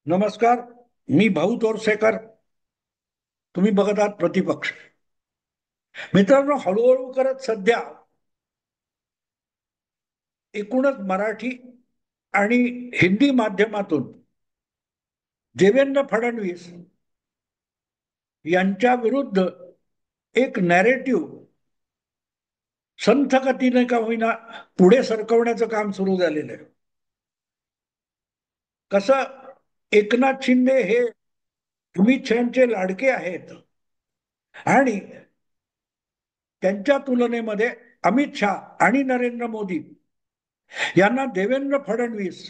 नमस्कार. मी भाऊ तोरसेकर. तुम्ही बघत आहात प्रतिपक्ष. मित्रांनो, हळूहळू करत सध्या एकूणच मराठी आणि हिंदी माध्यमातून देवेंद्र फडणवीस यांच्या विरुद्ध एक नॅरेटिव्ह संथ गतीने का होईना पुढे सरकवण्याचं काम सुरू झालेलं आहे. कसं, एकनाथ शिंदे हे अमित शहाचे लाडके आहेत आणि त्यांच्या तुलनेमध्ये अमित शहा आणि नरेंद्र मोदी यांना देवेंद्र फडणवीस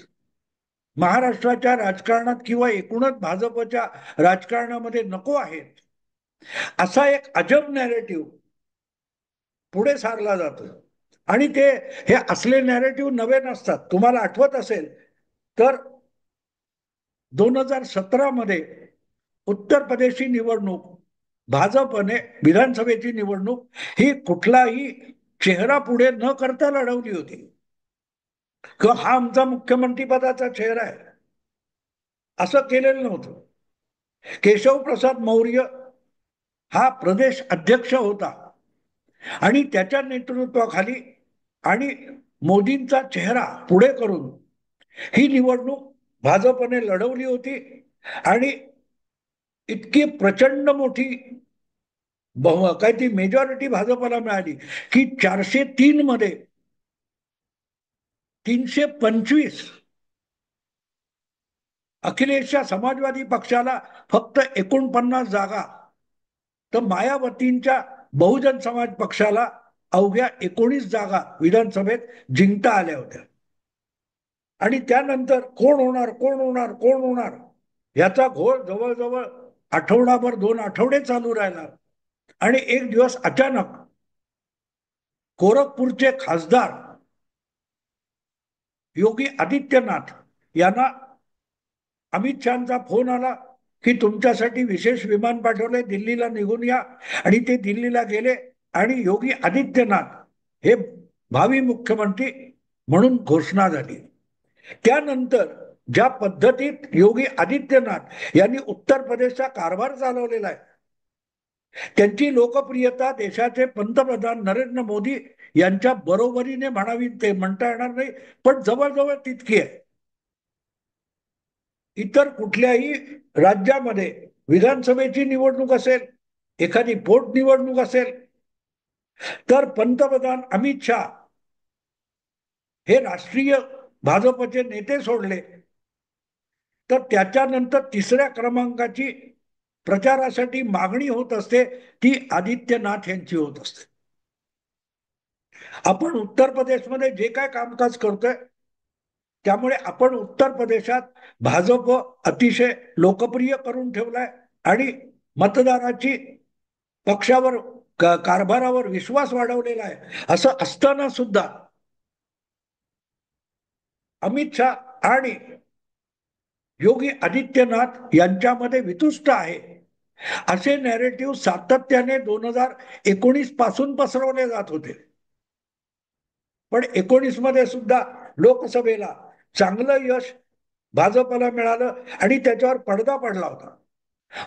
महाराष्ट्राच्या राजकारणात किंवा एकूणच भाजपच्या राजकारणामध्ये नको आहेत, असा एक अजब नॅरेटिव्ह पुढे सारला जातो. आणि ते हे असले नॅरेटिव्ह नवे नसतात. तुम्हाला आठवत असेल तर 2017 मध्ये उत्तर प्रदेशची निवडणूक भाजपने विधानसभेची निवडणूक ही कुठलाही चेहरा पुढे न करता लढवली होती. किंवा हा आमचा मुख्यमंत्री पदाचा चेहरा आहे असं केलेलं नव्हतं. केशव प्रसाद मौर्य हा प्रदेश अध्यक्ष होता आणि त्याच्या नेतृत्वाखाली आणि मोदींचा चेहरा पुढे करून ही निवडणूक भाजपने लढवली होती. आणि इतकी प्रचंड मोठी काय ती मेजॉरिटी भाजपला मिळाली की 403 मध्ये 325. अखिलेशच्या समाजवादी पक्षाला फक्त 49 जागा, तर मायावतींच्या बहुजन समाज पक्षाला अवघ्या 19 जागा विधानसभेत जिंकता आल्या होत्या. आणि त्यानंतर कोण होणार कोण होणार कोण होणार याचा घोळ जवळजवळ आठवडाभर 2 आठवडे चालू राहिला. आणि एक दिवस अचानक गोरखपूरचे खासदार योगी आदित्यनाथ यांना अमित शहाचा फोन आला की तुमच्यासाठी विशेष विमान पाठवले, दिल्लीला निघून या. आणि ते दिल्लीला गेले आणि योगी आदित्यनाथ हे भावी मुख्यमंत्री म्हणून घोषणा झाली. त्यानंतर ज्या पद्धतीत योगी आदित्यनाथ यांनी उत्तर प्रदेशचा कारभार चालवलेला आहे, त्यांची लोकप्रियता देशाचे पंतप्रधान नरेंद्र मोदी यांच्या बरोबरीने म्हणावी ते म्हणता येणार नाही, पण जवळजवळ तितकी आहे. इतर कुठल्याही राज्यामध्ये विधानसभेची निवडणूक असेल, एखादी पोटनिवडणूक असेल, तर पंतप्रधान अमित शहा हे राष्ट्रीय भाजपचे नेते सोडले तर त्याच्यानंतर तिसऱ्या क्रमांकाची प्रचारासाठी मागणी होत असते, ती आदित्यनाथ यांची होत असते. आपण उत्तर प्रदेशमध्ये जे काय कामकाज करतोय त्यामुळे आपण उत्तर प्रदेशात भाजप अतिशय लोकप्रिय करून ठेवलाय आणि मतदाराची पक्षावर कारभारावर विश्वास वाढवलेला आहे. असं असताना सुद्धा अमित शहा आणि योगी आदित्यनाथ यांच्यामध्ये वितुष्ट आहे असे नॅरेटिव्ह सातत्याने 2019 पासून पसरवले जात होते. पण 19 मध्ये सुद्धा लोकसभेला चांगलं यश भाजपला मिळालं आणि त्याच्यावर पडदा पडला होता.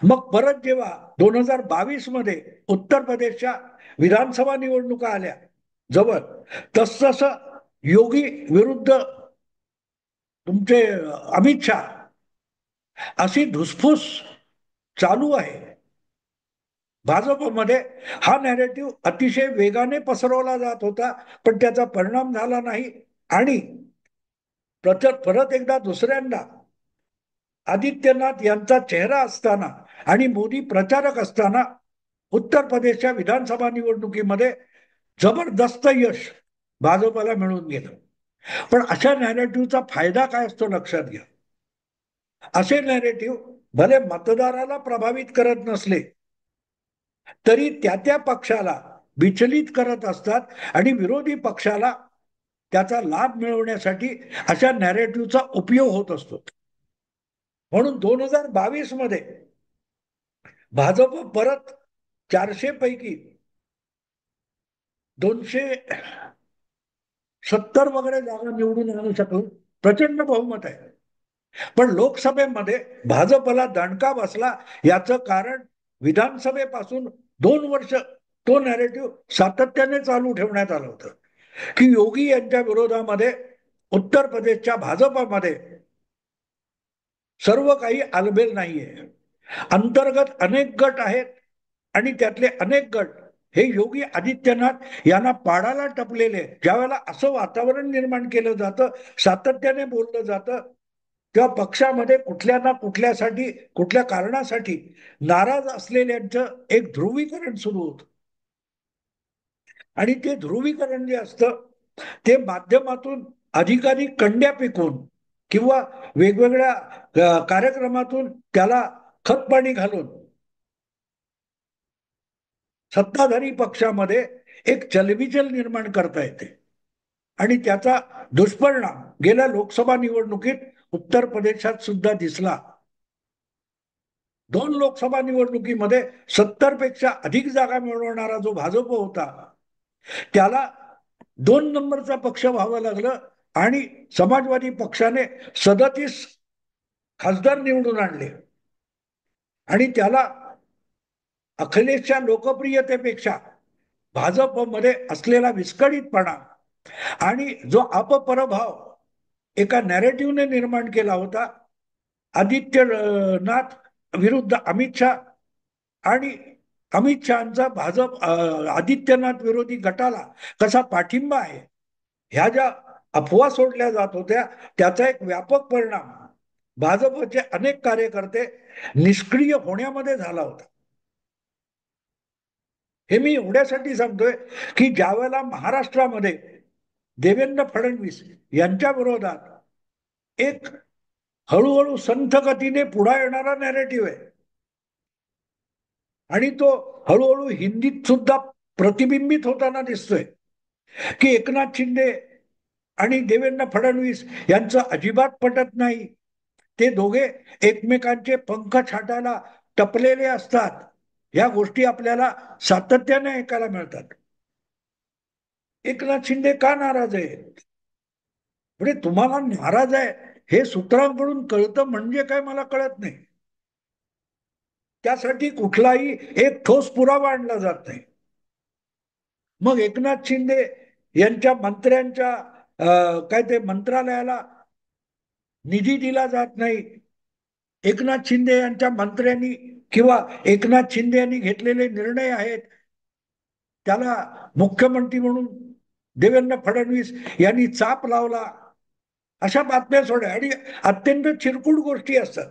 मग परत जेव्हा 2022 मध्ये उत्तर प्रदेशच्या विधानसभा निवडणुका आल्या जवळ, तस योगी विरुद्ध तुमचे अमित शहा अशी धुसफूस चालू आहे भाजपमध्ये. हा नॅरेटिव्ह अतिशय वेगाने पसरवला जात होता पण त्याचा परिणाम झाला नाही. आणि परत एकदा दुसऱ्यांदा आदित्यनाथ यांचा चेहरा असताना आणि मोदी प्रचारक असताना उत्तर प्रदेशच्या विधानसभा निवडणुकीमध्ये जबरदस्त यश भाजपला मिळून गेलं. पण अशा नॅरेटिव्हचा फायदा काय असतो लक्षात घ्या. असे नॅरेटिव्ह भले मतदाराला प्रभावित करत नसले तरी त्या त्या पक्षाला विचलित करत असतात आणि विरोधी पक्षाला त्याचा लाभ मिळवण्यासाठी अशा नॅरेटिव्हचा उपयोग होत असतो. म्हणून 2022 मध्ये भाजप परत 400 पैकी 270 वगैरे जागा निवडून आणू शकलं. प्रचंड बहुमत आहे. पण लोकसभेमध्ये भाजपला दणका बसला. याचं कारण विधानसभेपासून 2 वर्ष तो नॅरेटिव्ह सातत्याने चालू ठेवण्यात आलं होतं की योगी यांच्या विरोधामध्ये उत्तर प्रदेशच्या भाजपमध्ये सर्व काही आलबेल नाहीये. अंतर्गत अनेक गट आहेत आणि त्यातले अनेक गट हे योगी आदित्यनाथ यांना पाडाला टपलेले. ज्या वेळेला असं वातावरण निर्माण केलं जातं, सातत्याने बोललं जातं, तेव्हा पक्षामध्ये कुठल्या ना कुठल्यासाठी, कुठल्या कारणासाठी नाराज असलेल्यांचं एक ध्रुवीकरण सुरू होतं. आणि ते ध्रुवीकरण जे असतं ते माध्यमातून अधिकाधिक कंड्या पिकून किंवा वेगवेगळ्या कार्यक्रमातून त्याला खतपाणी घालून सत्ताधारी पक्षामध्ये एक चलबिचल निर्माण करता येते. आणि त्याचा दुष्परिणाम गेल्या लोकसभा निवडणुकीत उत्तर प्रदेशात सुद्धा दिसला. 2 लोकसभा निवडणुकीमध्ये 70 पेक्षा अधिक जागा मिळवणारा जो भाजप होता त्याला 2 नंबरचा पक्ष व्हावं लागलं आणि समाजवादी पक्षाने 37 खासदार निवडून आणले. आणि त्याला अखिलेशच्या लोकप्रियतेपेक्षा भाजपमध्ये असलेला विस्कळीतपणा आणि जो अपपरभाव एका नॅरेटिव्हने निर्माण केला होता, आदित्यनाथ विरुद्ध अमित शहा आणि अमित शहाचा भाजप आदित्यनाथ विरोधी गटाला कसा पाठिंबा आहे, ह्या ज्या अफवा सोडल्या जात होत्या त्याचा एक व्यापक परिणाम भाजपचे अनेक कार्यकर्ते निष्क्रिय होण्यामध्ये झाला होता. हे मी एवढ्यासाठी सांगतोय की ज्या वेळेला महाराष्ट्रामध्ये देवेंद्र फडणवीस यांच्या विरोधात एक हळूहळू संथ गतीने पुढे येणारा नॅरेटिव्ह आहे आणि तो हळूहळू हिंदीत सुद्धा प्रतिबिंबित होताना दिसतोय की एकनाथ शिंदे आणि देवेंद्र फडणवीस यांचं अजिबात पटत नाही. ते दोघे एकमेकांचे पंख छाटायला टपलेले असतात. या गोष्टी आपल्याला सातत्याने ऐकायला मिळतात. एकनाथ शिंदे का नाराज आहे? म्हणजे तुम्हाला नाराज आहे हे सूत्रांकडून कळतं म्हणजे काय मला कळत नाही. त्यासाठी कुठलाही एक ठोस पुरावा आणला जात नाही. मग एकनाथ शिंदे यांच्या मंत्र्यांच्या काय ते मंत्रालयाला निधी दिला जात नाही. एकनाथ शिंदे यांच्या मंत्र्यांनी किंवा एकनाथ शिंदे यांनी घेतलेले निर्णय आहेत त्याला मुख्यमंत्री म्हणून देवेंद्र फडणवीस यांनी चाप लावला. अशा बातम्या सोडा आणि अत्यंत चिरकुट गोष्टी असतात.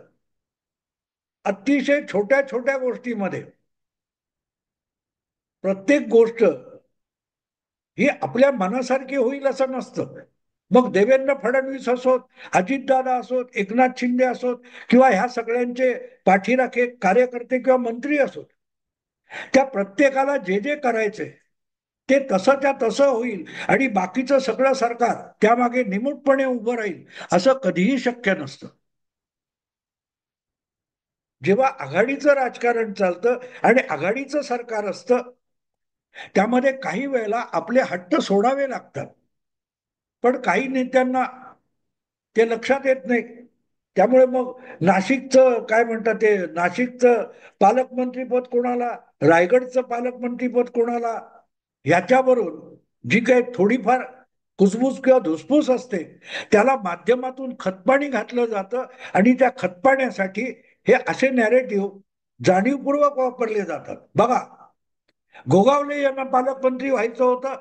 अतिशय छोट्या छोट्या गोष्टीमध्ये प्रत्येक गोष्ट ही आपल्या मनासारखी होईल असं नसतं. मग देवेंद्र फडणवीस असोत, अजितदादा असोत, एकनाथ शिंदे असोत किंवा ह्या सगळ्यांचे पाठीराखे कार्यकर्ते किंवा मंत्री असोत, त्या प्रत्येकाला जे जे करायचे ते तसंच्या तसं होईल आणि बाकीचं सगळं सरकार त्यामागे निमूटपणे उभं राहील असं कधीही शक्य नसतं. जेव्हा आघाडीचं राजकारण चालतं आणि आघाडीचं सरकार असतं त्यामध्ये काही वेळेला आपले हट्ट सोडावे लागतात. पण काही नेत्यांना ते लक्षात येत नाही. त्यामुळे मग नाशिकचं काय म्हणतात ते नाशिकचं पालकमंत्रीपद कोणाला, रायगडचं पालकमंत्रीपद कोणाला, याच्यावरून जी काही थोडीफार कुसबुस किंवा धुसफूस असते त्याला माध्यमातून खतपाणी घातलं जातं आणि त्या खतपाण्यासाठी हे असे नॅरेटिव्ह जाणीवपूर्वक वापरले जातात. बघा, गोगावले यांना पालकमंत्री व्हायचं होतं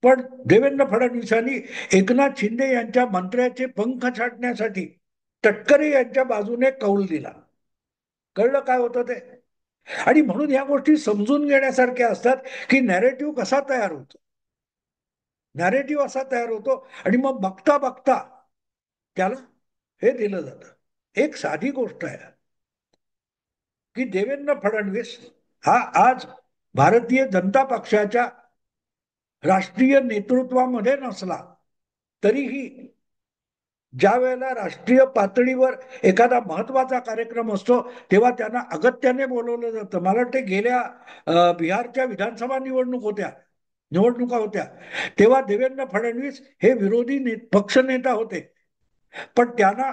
पण देवेंद्र फडणवीसांनी एकनाथ शिंदे यांच्या मंत्र्याचे पंख छाटण्यासाठी तटकरे यांच्या बाजूने कौल दिला. कळलं काय होतं ते? आणि म्हणून ह्या गोष्टी समजून घेण्यासारख्या असतात की नॅरेटिव्ह कसा तयार होतो. नॅरेटिव्ह असा तयार होतो आणि मग बघता बघता त्याला हे दिलं जातं. एक साधी गोष्ट आहे की देवेंद्र फडणवीस हा आज भारतीय जनता पक्षाच्या राष्ट्रीय नेतृत्वामध्ये नसला तरीही ज्या वेळेला राष्ट्रीय पातळीवर एखादा महत्वाचा कार्यक्रम असतो तेव्हा त्यांना अगत्याने बोलवलं जातं. मला वाटतं गेल्या बिहारच्या विधानसभा निवडणुका होत्या तेव्हा देवेंद्र फडणवीस हे विरोधी पक्षनेता होते पण त्यांना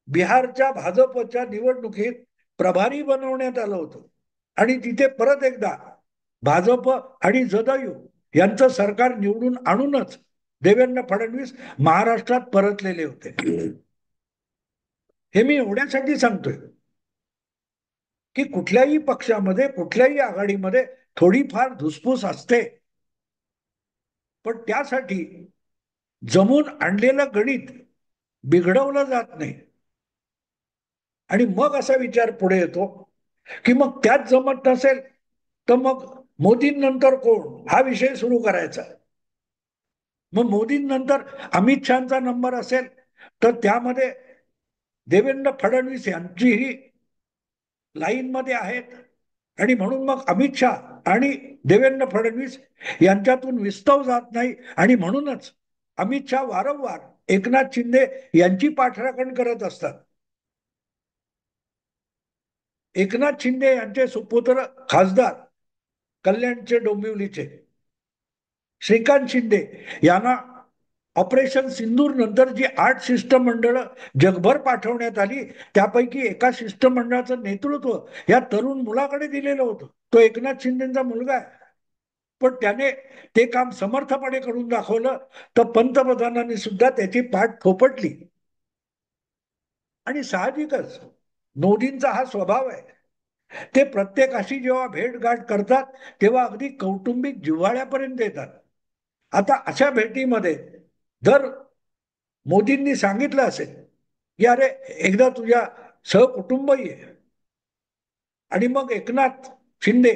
बिहारच्या भाजपच्या निवडणुकीत प्रभारी बनवण्यात आलं होतं आणि तिथे परत एकदा भाजप आणि जदयू यांचं सरकार निवडून आणूनच देवेंद्र फडणवीस महाराष्ट्रात परतलेले होते. हे मी एवढ्यासाठी सांगतोय की कुठल्याही पक्षामध्ये कुठल्याही आघाडीमध्ये थोडीफार धुसफूस असते, पण त्यासाठी जमून आणलेलं गणित बिघडवलं जात नाही. आणि मग असा विचार पुढे येतो की मग त्यात जमत नसेल तर मग मोदींनंतर कोण हा विषय सुरू करायचा. मग मोदींनंतर अमित शहाचा नंबर असेल तर त्यामध्ये देवेंद्र फडणवीस यांचीही लाईन मध्ये आहेत आणि म्हणून मग अमित शहा आणि देवेंद्र फडणवीस यांच्यातून विस्तव जात नाही आणि म्हणूनच अमित शहा वारंवार एकनाथ शिंदे यांची पाठराखण करत असतात. एकनाथ शिंदे यांचे सुपुत्र खासदार कल्याणचे डोंबिवलीचे श्रीकांत शिंदे यांना ऑपरेशन सिंदूर नंतर जी 8 शिष्टमंडळ जगभर पाठवण्यात आली त्यापैकी एका शिष्टमंडळाचं नेतृत्व या तरुण मुलाकडे दिलेलं होतं. तो एकनाथ शिंदेचा मुलगा आहे, पण त्याने ते काम समर्थपणे करून दाखवलं तर पंतप्रधानांनी सुद्धा त्याची पाठ थोपटली. आणि साहजिकच मोदींचा हा स्वभाव आहे, ते प्रत्येकाशी जेव्हा भेटगाठ करतात तेव्हा अगदी कौटुंबिक जिव्हाळ्यापर्यंत येतात. आता अशा भेटीमध्ये जर मोदींनी सांगितलं असेल की अरे एकदा तुझ्या सहकुटुंब ये, आणि मग एकनाथ शिंदे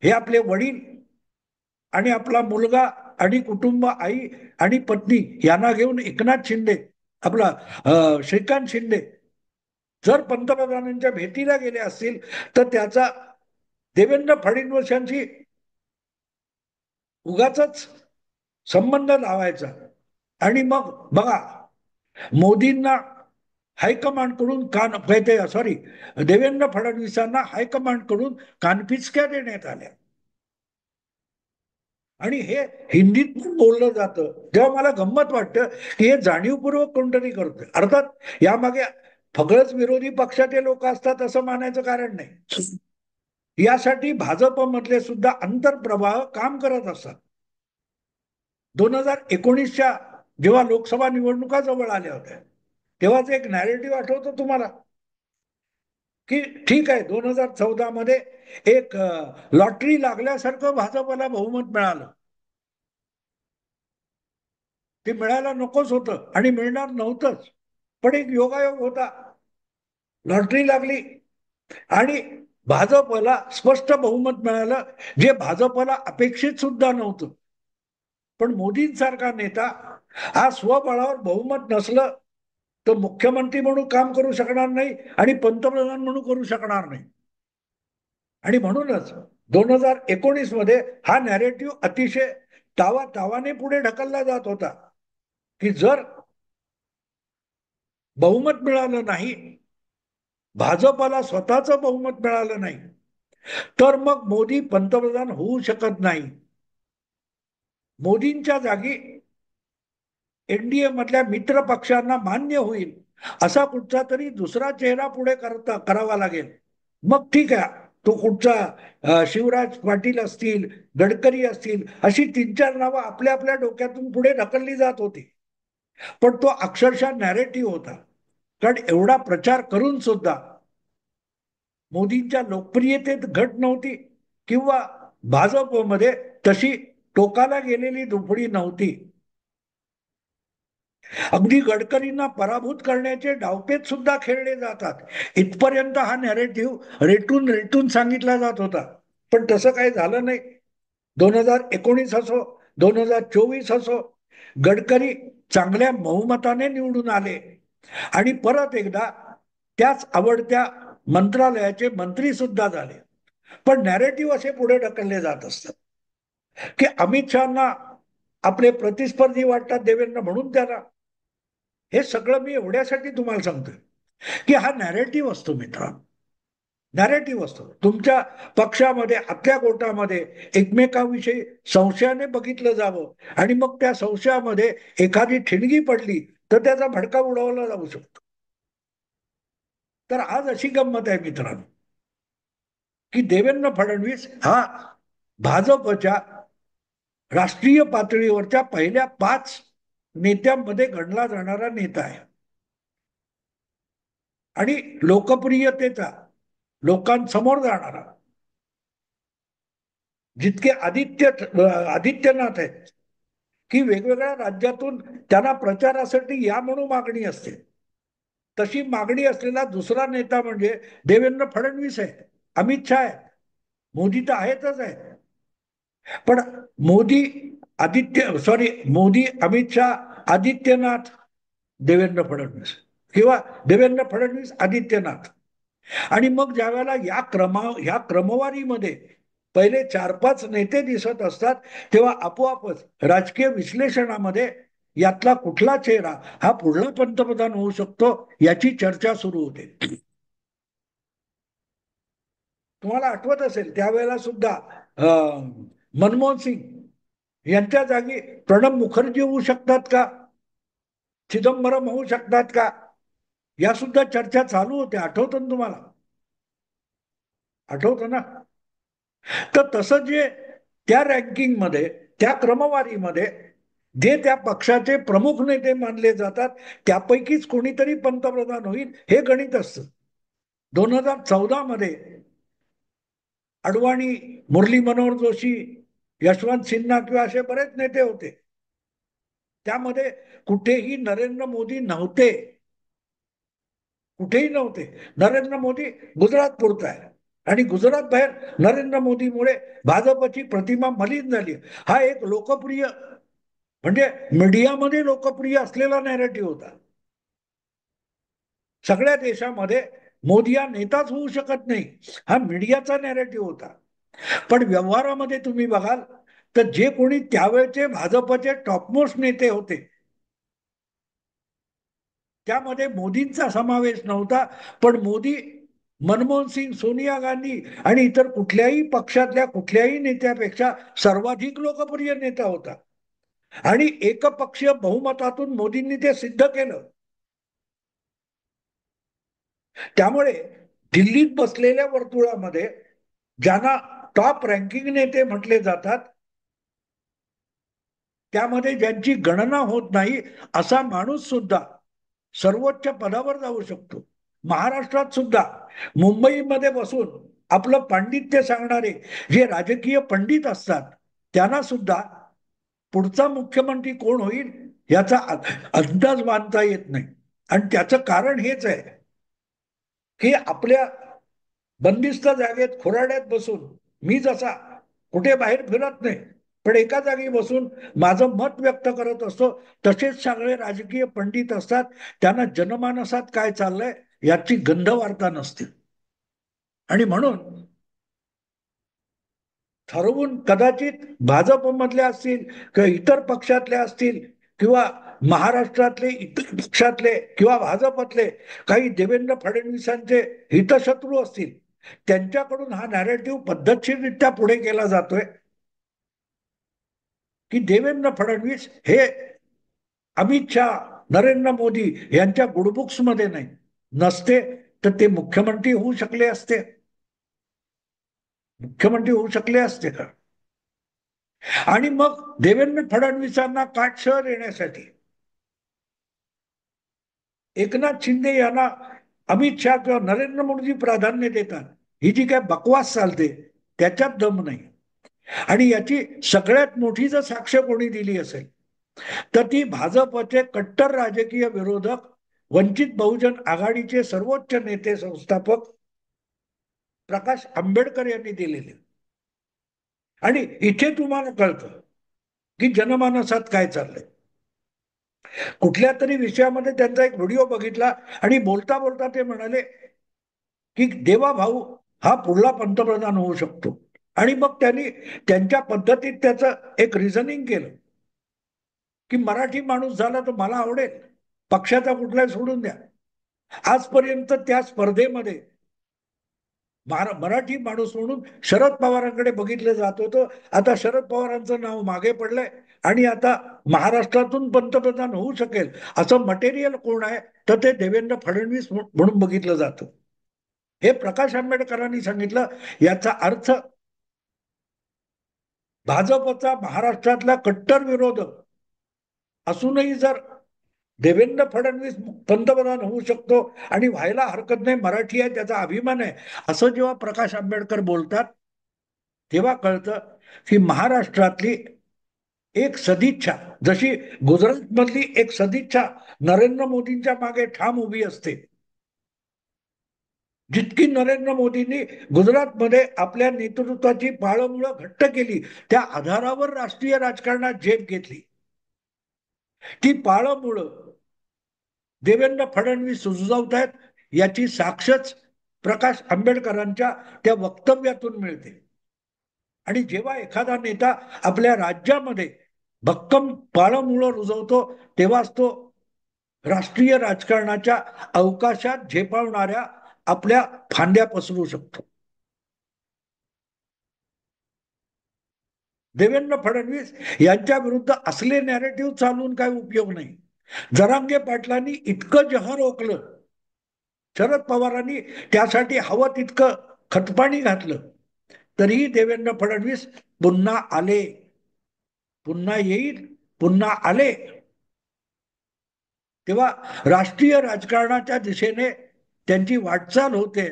हे आपले वडील आणि आपला मुलगा आणि कुटुंब आई आणि पत्नी यांना घेऊन एकनाथ शिंदे आपला श्रीकांत शिंदे जर पंतप्रधानांच्या भेटीला गेले असतील तर त्याचा देवेंद्र फडणवीसांशी उगाच संबंध लावायचा. आणि मग बघा मोदींना हायकमांड कडून सॉरी देवेंद्र फडणवीसांना हायकमांड कडून कानपिचक्या देण्यात आल्या आणि हे हिंदीत पण बोललं जातं. तेव्हा मला गंमत वाटतं की हे जाणीवपूर्वक कोणतरी करतोय. अर्थात यामागे फगळच विरोधी पक्षाचे लोक असतात असं मानायचं कारण नाही. यासाठी भाजपमधले सुद्धा आंतरप्रवाह काम करत असतात. 2019च्या जेव्हा लोकसभा निवडणुका जवळ आल्या होत्या तेव्हाच एक नॅरेटिव्ह आठवतं तुम्हाला की ठीक आहे 2014 मध्ये एक लॉटरी लागल्यासारखं भाजपला बहुमत मिळालं. ते मिळायला नकोच होतं आणि मिळणार नव्हतंच, पण एक योगायोग होता, लॉटरी लागली आणि भाजपला स्पष्ट बहुमत मिळालं जे भाजपला अपेक्षित सुद्धा नव्हतं. पण मोदींसारखा नेता हा स्वबळावर बहुमत नसलं तर मुख्यमंत्री म्हणून काम करू शकणार नाही आणि पंतप्रधान म्हणून करू शकणार नाही. आणि म्हणूनच 2019 मध्ये हा नॅरेटिव्ह अतिशय तावाने पुढे ढकलला जात होता की जर बहुमत मिळालं नाही, भाजपला स्वतःचं बहुमत मिळालं नाही तर मग मोदी पंतप्रधान होऊ शकत नाही. मोदींच्या जागी एनडीए मधल्या मित्र पक्षांना मान्य होईल असा कुठचा तरी दुसरा चेहरा पुढे करावा लागेल. मग ठीक आहे, तो कुठचा शिवराज पाटील असतील, गडकरी असतील, अशी 3-4 नावं आपल्या आपल्या डोक्यातून पुढे ढकलली जात होती. पण तो अक्षरशः नॅरेटिव्ह होता. कारण एवढा प्रचार करून सुद्धा मोदींच्या लोकप्रियतेत घट नव्हती किंवा भाजपमध्ये तशी टोकाला गेलेली दुफडी नव्हती. अगदी गडकरींना पराभूत करण्याचे डावपेच सुद्धा खेळले जातात इथपर्यंत हा नॅरेटिव्ह रेटून रेटून सांगितला जात होता. पण तसं काही झालं नाही. 2019 असो 2024 असो गडकरी चांगल्या बहुमताने निवडून आले आणि परत एकदा त्याच आवडत्या मंत्रालयाचे मंत्री सुद्धा झाले. पण नॅरेटिव्ह असे पुढे ढकलले जात असतात की अमित शहाना आपले प्रतिस्पर्धी वाटतात देवेंद्र म्हणून त्याला. हे सगळं मी एवढ्यासाठी तुम्हाला सांगतोय की हा नॅरेटिव्ह असतो मित्रांनो, नॅरेटिव्ह असतो. तुमच्या पक्षामध्ये आतल्या गोटामध्ये एकमेकाविषयी संशयाने बघितलं जावं आणि मग त्या संशयामध्ये एखादी ठिणगी पडली तर त्याचा भडका उडवला जाऊ शकतो. तर आज अशी गंमत आहे मित्रांनो, की देवेंद्र फडणवीस हा भाजपच्या राष्ट्रीय पातळीवरच्या पहिल्या 5 नेत्यांमध्ये गणला जाणारा नेता आहे. आणि लोकप्रियतेचा लोकांसमोर जाणारा, जितके आदित्यनाथ आहेत, की वेगवेगळ्या राज्यातून त्यांना प्रचारासाठी या म्हणून मागणी असते, तशी मागणी असलेला दुसरा नेता म्हणजे देवेंद्र फडणवीस आहे, अमित शहा आहे, मोदी तर आहेतच आहे. पण मोदी मोदी अमित शहा, आदित्यनाथ, देवेंद्र फडणवीस, किंवा देवेंद्र फडणवीस आदित्यनाथ. आणि मग ज्या वेळेला या क्रमवारीमध्ये पहिले 4-5 नेते दिसत असतात, तेव्हा आपोआपच राजकीय विश्लेषणामध्ये यातला कुठला चेहरा हा पुढला पंतप्रधान होऊ शकतो याची चर्चा सुरू होते. तुम्हाला आठवत असेल त्यावेळेला सुद्धा मनमोहन सिंग यांच्या जागी प्रणब मुखर्जी होऊ शकतात का, चिदंबरम होऊ शकतात का, या सुद्धा चर्चा चालू होत्या. आठवतं ना तुम्हाला? आठवतं ना? तर तसं जे त्या रँकिंगमध्ये, त्या क्रमवारीमध्ये जे त्या पक्षाचे प्रमुख नेते मानले जातात, त्यापैकीच कोणीतरी पंतप्रधान होईल हे गणित असतं. 2014 मध्ये अडवाणी, मुरली मनोहर जोशी, यशवंत सिन्हा किंवा असे बरेच नेते होते. त्यामध्ये कुठेही नरेंद्र मोदी नव्हते, कुठेही नव्हते. नरेंद्र मोदी गुजरात पुरता आहे, आणि गुजरात बाहेर नरेंद्र मोदीमुळे भाजपची प्रतिमा मलिन झाली. हा एक लोकप्रिय, म्हणजे मीडियामध्ये लोकप्रिय असलेला नॅरेटिव्ह होता. सगळ्या देशामध्ये मोदी हा नेताच होऊ शकत नाही, हा मीडियाचा नॅरेटिव्ह होता. पण व्यवहारामध्ये तुम्ही बघाल तर जे कोणी त्यावेळेचे भाजपचे टॉपमोस्ट नेते होते, त्यामध्ये मोदींचा समावेश नव्हता. पण मोदी, मनमोहन सिंग, सोनिया गांधी आणि इतर कुठल्याही पक्षातल्या कुठल्याही नेत्यापेक्षा सर्वाधिक लोकप्रिय नेता होता. आणि एकपक्षीय बहुमतातून मोदींनी ते सिद्ध केलं. त्यामुळे दिल्लीत बसलेल्या वर्तुळामध्ये ज्यांना टॉप रँकिंग नेते म्हटले जातात, त्यामध्ये ज्यांची गणना होत नाही असा माणूस सुद्धा सर्वोच्च पदावर जाऊ शकतो. महाराष्ट्रात सुद्धा मुंबईमध्ये बसून आपलं पांडित्य सांगणारे जे राजकीय पंडित असतात, त्यांना सुद्धा पुढचा मुख्यमंत्री कोण होईल याचा अंदाज बांधता येत नाही. आणि त्याचं कारण हेच आहे की आपल्या बंदिस्त जागेत खोराड्यात बसून मी जसा कुठे बाहेर फिरत नाही, पण एका जागी बसून माझं मत व्यक्त करत असतो, तसेच सगळे राजकीय पंडित असतात. त्यांना जनमानसात काय चाललंय याची गंधवार्ता नसते. आणि म्हणून ठरवून कदाचित भाजपमधले असतील किंवा इतर पक्षातले असतील किंवा महाराष्ट्रातले इतर पक्षातले किंवा भाजपतले काही देवेंद्र फडणवीसांचे हितशत्रू असतील, त्यांच्याकडून हा नॅरेटिव्ह पद्धतशीररित्या पुढे केला जातोय की देवेंद्र फडणवीस हे अमित शहा, नरेंद्र मोदी यांच्या गुडबुक्स मध्ये नाही. नसते तर ते मुख्यमंत्री होऊ शकले असते, मुख्यमंत्री होऊ शकले असते का? आणि मग देवेंद्र फडणवीसांना काटशहर येण्यासाठी एकनाथ शिंदे यांना अमित शहा किंवा नरेंद्र मोदी प्राधान्य देतात, ही जी काय बकवास चालते त्याच्यात दम नाही. आणि याची सगळ्यात मोठी जर साक्ष कोणी दिली असेल तर ती भाजपचे कट्टर राजकीय विरोधक, वंचित बहुजन आघाडीचे सर्वोच्च नेते संस्थापक प्रकाश आंबेडकर यांनी दिलेले. आणि इथे तुम्हाला कळतं की जनमानसात काय चाललंय. कुठल्या तरी विषयामध्ये त्यांचा एक व्हिडिओ बघितला आणि बोलता बोलता ते म्हणाले की देवा भाऊ हा पुढला पंतप्रधान होऊ शकतो. आणि मग त्यांनी त्यांच्या पद्धतीत त्याचं एक रिझनिंग केलं की मराठी माणूस झाला तर मला आवडेल, पक्षाचा कुठलाही सोडून द्या. आजपर्यंत त्या स्पर्धेमध्ये मराठी माणूस म्हणून शरद पवारांकडे बघितलं जात होतं. आता शरद पवारांचं नाव मागे पडलंय, आणि आता महाराष्ट्रातून पंतप्रधान होऊ शकेल असं मटेरियल कोण आहे, तर ते देवेंद्र फडणवीस म्हणून बघितलं जातं. हे प्रकाश आंबेडकरांनी सांगितलं. याचा अर्थ भाजपचा महाराष्ट्रातला कट्टर विरोधक असूनही जर देवेंद्र फडणवीस पंतप्रधान होऊ शकतो आणि व्हायला हरकत नाही, मराठी आहे, त्याचा अभिमान आहे, असं जेव्हा प्रकाश आंबेडकर बोलतात, तेव्हा कळतं की महाराष्ट्रातली एक सदिच्छा, जशी गुजरात मधली एक सदिच्छा नरेंद्र मोदींच्या मागे ठाम उभी असते, जितकी नरेंद्र मोदींनी गुजरातमध्ये आपल्या नेतृत्वाची पाळंमुळं घट्ट केली, त्या आधारावर राष्ट्रीय राजकारणात झेप घेतली, ती पाळंमुळं देवेंद्र फडणवीस सुचवत आहेत, याची साक्षच प्रकाश आंबेडकरांच्या त्या वक्तव्यातून मिळते. आणि जेव्हा एखादा नेता आपल्या राज्यामध्ये भक्कम पाळंमुळं रुजवतो, तेव्हाच तो राष्ट्रीय राजकारणाच्या अवकाशात झेपावणाऱ्या आपल्या फांद्या पसरू शकतो. देवेंद्र फडणवीस यांच्या विरुद्ध असले नॅरेटिव्ह चालून काय उपयोग नाही. जरांगे पाटलांनी इतकं जहर ओकलं, शरद पवारांनी त्यासाठी हवं तितकं खतपाणी घातलं, तरीही देवेंद्र फडणवीस पुन्हा आले, पुन्हा येईल, पुन्हा आले. तेव्हा राष्ट्रीय राजकारणाच्या दिशेने त्यांची वाटचाल होते.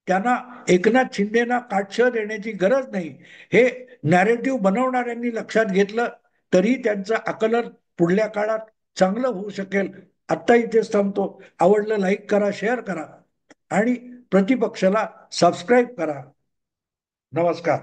त्यांना एकनाथ शिंदेना काटछळ देण्याची गरज नाही, हे नॅरेटिव्ह बनवणाऱ्यांनी लक्षात घेतलं, तरी त्यांचं आकलन पुढल्या काळात चांगलं होऊ शकेल. आत्ता इथेच थांबतो. आवडलं लाईक करा, शेअर करा आणि प्रतिपक्षाला सबस्क्राईब करा. नमस्कार.